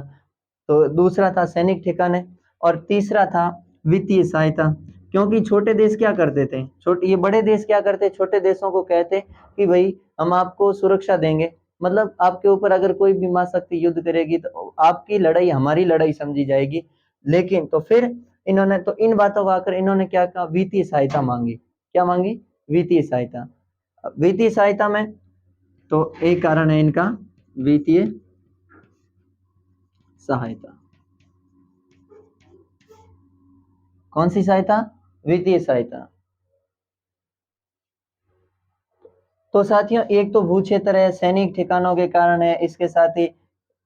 तो दूसरा था सैनिक ठिकाने, और तीसरा था वित्तीय सहायता। क्योंकि छोटे देश क्या करते थे, छोटे, ये बड़े देश क्या करते, छोटे देशों को कहते कि भाई हम आपको सुरक्षा देंगे, मतलब आपके ऊपर अगर कोई भी महाशक्ति युद्ध करेगी तो आपकी लड़ाई हमारी लड़ाई समझी जाएगी। लेकिन तो फिर इन्होंने तो इन बातों को आकर इन्होंने क्या कहा, वित्तीय सहायता मांगी। क्या मांगी? वित्तीय सहायता। वित्तीय सहायता में तो एक कारण है इनका वित्तीय सहायता। कौन सी सहायता? वित्तीय सहायता। तो साथियों एक तो भू क्षेत्र है, सैनिक ठिकानों के कारण है, इसके साथ ही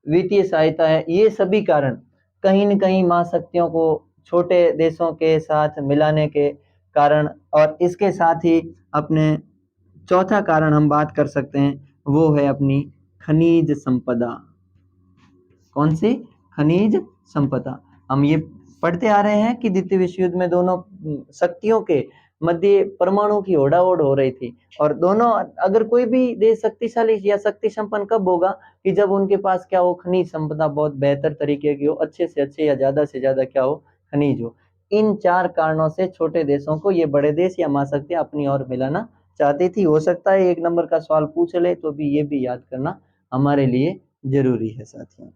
वित्तीय सहायता है। ये सभी कारण कहीं न कहीं महाशक्तियों को छोटे देशों के साथ मिलाने के कारण, और इसके साथ ही अपने चौथा कारण हम बात कर सकते हैं, वो है अपनी खनिज संपदा। कौन सी? खनिज संपदा। हम ये पढ़ते आ रहे हैं कि द्वितीय विश्व युद्ध में दोनों शक्तियों के मध्य परमाणु की होड़ाहोड़ हो रही थी, और दोनों, अगर कोई भी देश शक्तिशाली या शक्ति संपन्न कब होगा कि जब उनके पास क्या हो, खनिज संपदा बहुत बेहतर तरीके की हो, अच्छे से अच्छे या ज्यादा से ज्यादा क्या हो, खनिज हो। इन 4 कारणों से छोटे देशों को ये बड़े देश या महाशक्तियां अपनी ओर मिलाना चाहती थी। हो सकता है 1 नंबर का सवाल पूछ ले, तो भी ये भी याद करना हमारे लिए जरूरी है साथियों।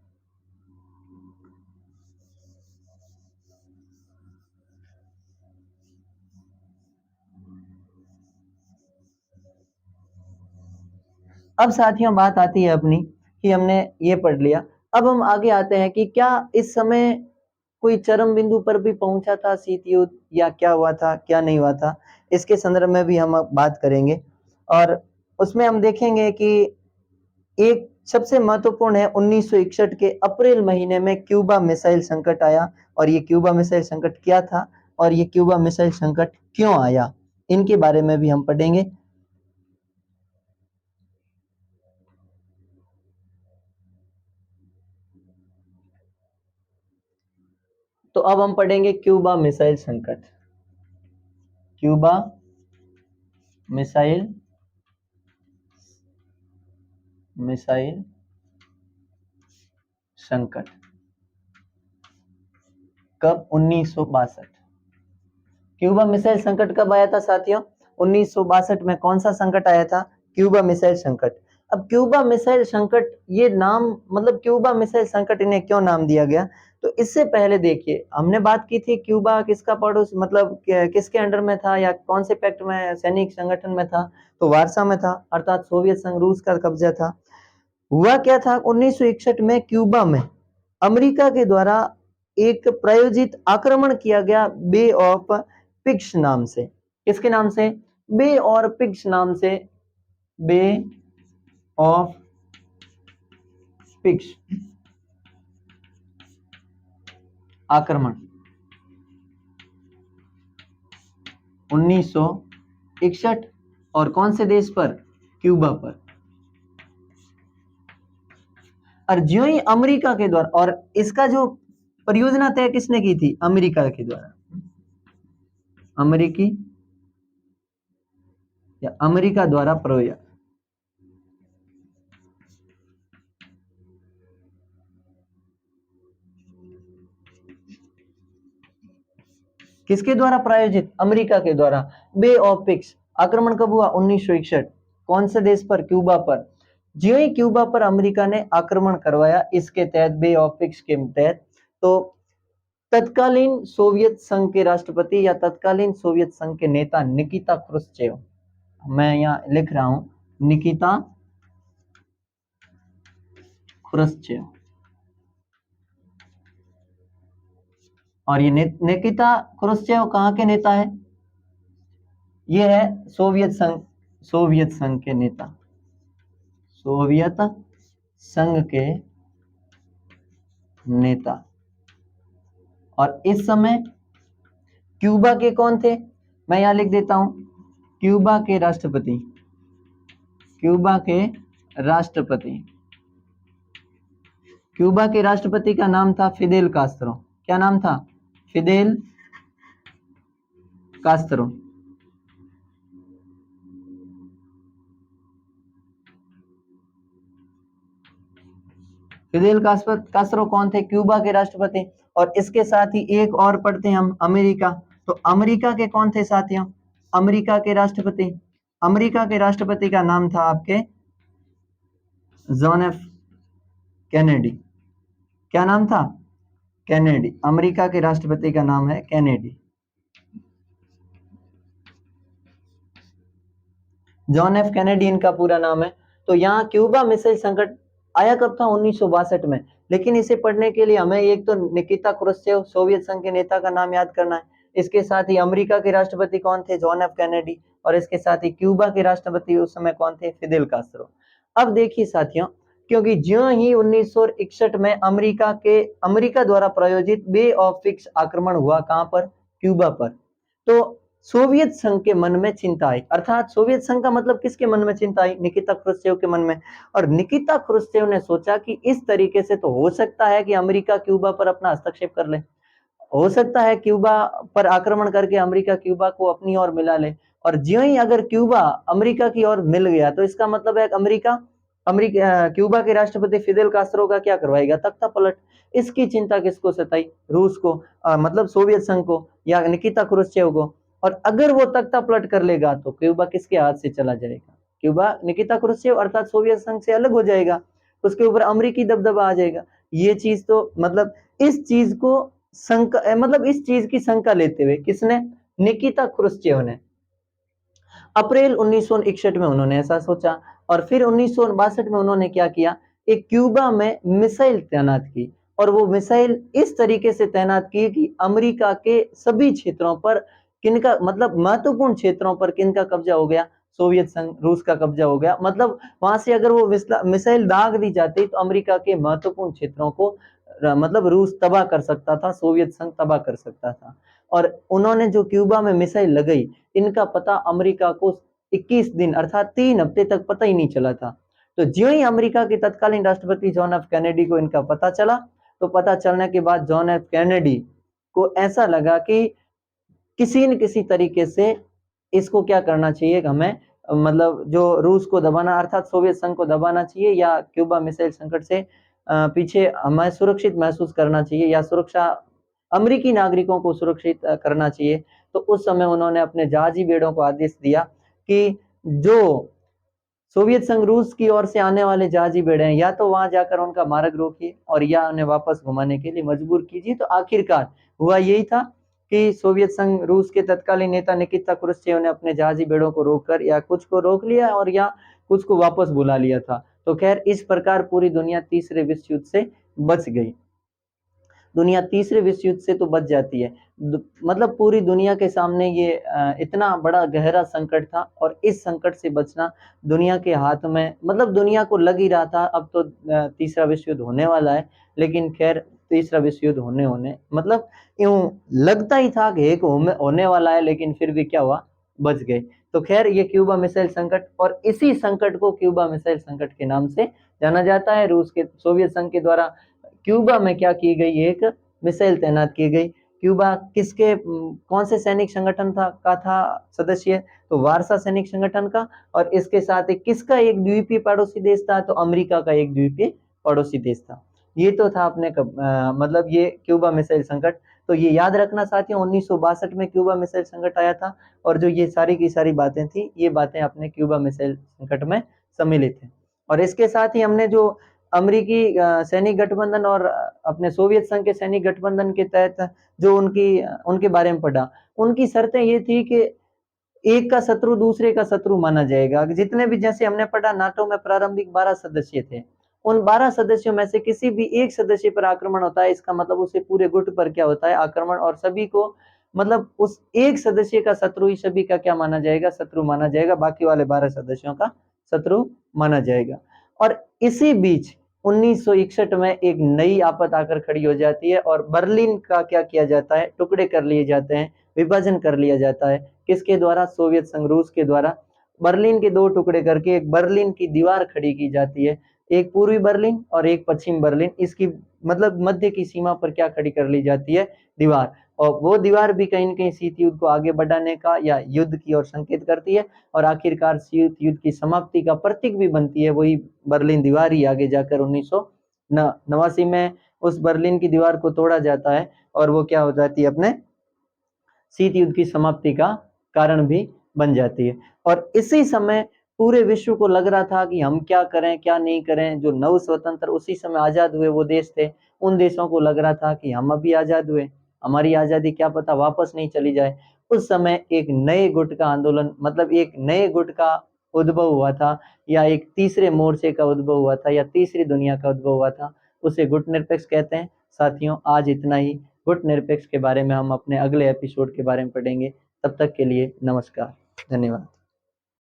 अब साथियों बात आती है अपनी कि हमने ये पढ़ लिया, अब हम आगे आते हैं कि क्या इस समय कोई चरम बिंदु पर भी पहुंचा था शीत युद्ध, या क्या हुआ था क्या नहीं हुआ था, इसके संदर्भ में भी हम बात करेंगे। और उसमें हम देखेंगे कि एक सबसे महत्वपूर्ण है 1961 के अप्रैल महीने में क्यूबा मिसाइल संकट आया। और ये क्यूबा मिसाइल संकट क्या था और ये क्यूबा मिसाइल संकट क्यों आया, इनके बारे में भी हम पढ़ेंगे। तो अब हम पढ़ेंगे क्यूबा मिसाइल संकट। क्यूबा मिसाइल संकट कब? 1962। क्यूबा मिसाइल संकट कब आया था साथियों? 1962 में। कौन सा संकट आया था? क्यूबा मिसाइल संकट। अब क्यूबा मिसाइल संकट, ये नाम मतलब क्यूबा मिसाइल संकट इन्हें क्यों नाम दिया गया? तो इससे पहले देखिए, हमने बात की थी क्यूबा किसका पड़ोस, मतलब किसके अंडर में था या कौन से पैक्ट में, सैनिक संगठन में था? तो वार्सा में था, अर्थात सोवियत संघ, रूस का कब्जा था। हुआ क्या था 1961 में क्यूबा में अमेरिका के द्वारा एक प्रायोजित आक्रमण किया गया बे ऑफ पिग्स नाम से। किसके नाम से? बे और पिग्स नाम से। बे ऑफ पिग्स आक्रमण 1961। और कौन से देश पर? क्यूबा पर। और ज्यों ही अमेरिका के द्वारा, और इसका जो परियोजना तय किसने की थी? अमेरिका के द्वारा। अमेरिकी या अमेरिका द्वारा प्रयोजन। किसके द्वारा प्रायोजित? अमेरिका के द्वारा। बे ऑफ पिग्स आक्रमण कब हुआ? 1961। कौन से देश पर? क्यूबा पर। ज्यों ही क्यूबा पर अमेरिका ने आक्रमण करवाया, इसके तहत, बे ऑफ पिग्स के तहत, तो तत्कालीन सोवियत संघ के राष्ट्रपति या तत्कालीन सोवियत संघ के नेता निकिता क्रुश्चेव, मैं यहां लिख रहा हूं निकिता क्रुश्चेव, और ये निकिता क्रुश्चेव कहां के नेता है? ये है सोवियत संघ, सोवियत संघ के नेता, सोवियत संघ के नेता। और इस समय क्यूबा के कौन थे? मैं यहां लिख देता हूं, क्यूबा के राष्ट्रपति, क्यूबा के राष्ट्रपति, क्यूबा के राष्ट्रपति का नाम था फिदेल कास्त्रो। क्या नाम था? Fidel Castro. फिदेल कास्त्रो कौन थे? क्यूबा के राष्ट्रपति। और इसके साथ ही एक और पढ़ते हैं हम, अमेरिका। तो अमेरिका के कौन थे साथियों? अमेरिका के राष्ट्रपति, अमेरिका के राष्ट्रपति का नाम था आपके जॉन एफ कैनेडी। क्या नाम था? कैनेडी। अमेरिका के राष्ट्रपति का नाम है कैनेडी, जॉन एफ कैनेडी इनका पूरा नाम है। तो यहाँ क्यूबा मिसाइल संकट आया कब था? 1962 में। लेकिन इसे पढ़ने के लिए हमें एक तो निकिता क्रुश्चेव, सोवियत संघ के नेता का नाम याद करना है, इसके साथ ही अमेरिका के राष्ट्रपति कौन थे? John F Kennedy. और इसके साथ ही क्यूबा के राष्ट्रपति उस समय कौन थे? Fidel Castro. अब देखिए साथियों, क्योंकि ज्यों ही 1961 में अमेरिका द्वारा प्रायोजित बे ऑफ पिग्स आक्रमण हुआ, कहां पर? क्यूबा पर। तो सोवियत संघ के मन में चिंता आई, अर्थात सोवियत संघ का मतलब किसके मन में चिंता आई? निकिता क्रुश्चेव के मन में। और निकिता क्रुश्चेव ने सोचा कि इस तरीके से तो हो सकता है कि अमेरिका क्यूबा पर अपना हस्तक्षेप कर ले, हो सकता है क्यूबा पर आक्रमण करके अमेरिका क्यूबा को अपनी ओर मिला ले। और ज्यों ही अगर क्यूबा अमेरिका की ओर मिल गया, तो इसका मतलब है अमेरिका अमेरिका क्यूबा के राष्ट्रपति फिदेल कास्त्रो का क्या करवाएगा, तख्ता पलट। इसकी चिंता किसको सताई, रूस को, मतलब सोवियत संघ को या निकिता क्रुश्चेव को। और अगर वो तख्ता पलट कर लेगा तो क्यूबा किसके हाथ से चला जाएगा, क्यूबा निकिता क्रुश्चेव अर्थात सोवियत संघ से अलग हो जाएगा, उसके ऊपर अमेरिकी दबदबा आ जाएगा। ये चीज तो मतलब इस चीज को मतलब इस चीज की शंका लेते हुए किसने, निकिता क्रुश्चेव ने अप्रैल 1961 में उन्होंने ऐसा सोचा। और फिर 1962 में उन्होंने क्या किया, एक क्यूबा में मिसाइल तैनात की, और वो मिसाइल इस तरीके से तैनात की कि अमेरिका के सभी क्षेत्रों पर किनका, मतलब महत्वपूर्ण क्षेत्रों पर किनका कब्जा हो गया, सोवियत संघ, रूस का कब्जा हो गया। मतलब वहां से अगर वो मिसाइल दाग दी जाती तो अमेरिका के महत्वपूर्ण क्षेत्रों को मतलब रूस तबाह कर सकता था, सोवियत संघ तबाह कर सकता था। और उन्होंने जो क्यूबा में मिसाइल लगाई, इनका पता अमेरिका को 21 दिन अर्थात 3 हफ्ते तक पता ही नहीं चला था। तो ज्यों ही अमेरिका के तत्कालीन राष्ट्रपति जॉन एफ कैनेडी को इनका पता चला, तो पता चलने के बाद जॉन एफ कैनेडी को ऐसा लगा कि किसी न किसी तरीके से इसको क्या करना चाहिए, हमें मतलब जो रूस को दबाना अर्थात सोवियत संघ को दबाना चाहिए, या क्यूबा मिसाइल संकट से पीछे हमें सुरक्षित महसूस करना चाहिए, या सुरक्षा अमेरिकी नागरिकों को सुरक्षित करना चाहिए। तो उस समय उन्होंने अपने जहाजी बेड़ों को आदेश दिया कि जो सोवियत संघ रूस की ओर से आने वाले जहाजी बेड़े हैं, या तो वहां जाकर उनका मार्ग रोकिए और या उन्हें वापस घुमाने के लिए मजबूर कीजिए। तो आखिरकार हुआ यही था कि सोवियत संघ रूस के तत्कालीन नेता निकिता क्रुश्चेव ने अपने जहाजी बेड़ों को रोककर या कुछ को रोक लिया और या कुछ को वापस बुला लिया था। तो खैर इस प्रकार पूरी दुनिया तीसरे विश्व युद्ध से बच गई। दुनिया तीसरे विश्व युद्ध से तो बच जाती है, मतलब पूरी दुनिया के सामने ये इतना बड़ा गहरा संकट था, और इस संकट से बचना दुनिया के हाथ में, मतलब दुनिया को लग ही रहा था अब तो तीसरा विश्व युद्ध होने वाला है। लेकिन खैर तीसरा विश्व युद्ध होने मतलब यूं लगता ही था कि एक होने वाला है, लेकिन फिर भी क्या हुआ, बच गए। तो खैर ये क्यूबा मिसाइल संकट, और इसी संकट को क्यूबा मिसाइल संकट के नाम से जाना जाता है। रूस के सोवियत संघ के द्वारा क्यूबा में क्या की गई, एक मिसाइल तैनात की गई। क्यूबा किसके कौन से सैनिक संगठन का था सदस्य, तो वार्सा सैनिक संगठन का। और इसके साथ ही किसका एक द्वीपीय पड़ोसी देश था, तो अमेरिका का एक द्वीपीय पड़ोसी देश था। ये तो था अपने मतलब ये क्यूबा मिसाइल संकट। तो ये याद रखना साथियों, 1962 में क्यूबा मिसाइल संकट आया था, और जो ये सारी की सारी बातें थी, ये बातें अपने क्यूबा मिसाइल संकट में सम्मिलित है। और इसके साथ ही हमने जो अमेरिकी सैनिक गठबंधन और अपने सोवियत संघ के सैनिक गठबंधन के तहत जो उनके बारे में पढ़ा, उनकी शर्तें ये थी कि एक का शत्रु दूसरे का शत्रु माना जाएगा। जितने भी, जैसे हमने पढ़ा, नाटो में प्रारंभिक 12 सदस्य थे, उन 12 सदस्यों में से किसी भी एक सदस्य पर आक्रमण होता है, इसका मतलब उसे पूरे गुट पर क्या होता है, आक्रमण, और सभी को मतलब उस एक सदस्य का शत्रु ही सभी का क्या माना जाएगा, शत्रु माना जाएगा, बाकी वाले 12 सदस्यों का शत्रु माना जाएगा। और इसी बीच 1961 में एक नई आफत आकर खड़ी हो जाती है, और बर्लिन का क्या किया जाता है, टुकड़े कर लिए जाते हैं, विभाजन कर लिया जाता है। किसके द्वारा, सोवियत संघ रूस के द्वारा। बर्लिन के 2 टुकड़े करके एक बर्लिन की दीवार खड़ी की जाती है, एक पूर्वी बर्लिन और एक पश्चिम बर्लिन। इसकी मतलब मध्य की सीमा पर क्या खड़ी कर ली जाती है, दीवार। और वो दीवार भी कहीं न कहीं शीत युद्ध को आगे बढ़ाने का या युद्ध की ओर संकेत करती है, और आखिरकार शीत युद्ध की समाप्ति का प्रतीक भी बनती है वही बर्लिन दीवार ही। आगे जाकर 1989 में उस बर्लिन की दीवार को तोड़ा जाता है, और वो क्या हो जाती है, अपने शीत युद्ध की समाप्ति का कारण भी बन जाती है। और इसी समय पूरे विश्व को लग रहा था कि हम क्या करें क्या नहीं करें। जो नव स्वतंत्र उसी समय आजाद हुए वो देश थे, उन देशों को लग रहा था कि हम अभी आजाद हुए, हमारी आजादी क्या पता वापस नहीं चली जाए। उस समय एक नए गुट का आंदोलन, मतलब एक नए गुट का उद्भव हुआ था, या एक तीसरे मोर्चे का उद्भव हुआ था, या तीसरी दुनिया का उद्भव हुआ था, उसे गुट निरपेक्ष कहते हैं। साथियों आज इतना ही। गुट निरपेक्ष के बारे में हम अपने अगले एपिसोड के बारे में पढ़ेंगे। तब तक के लिए नमस्कार, धन्यवाद।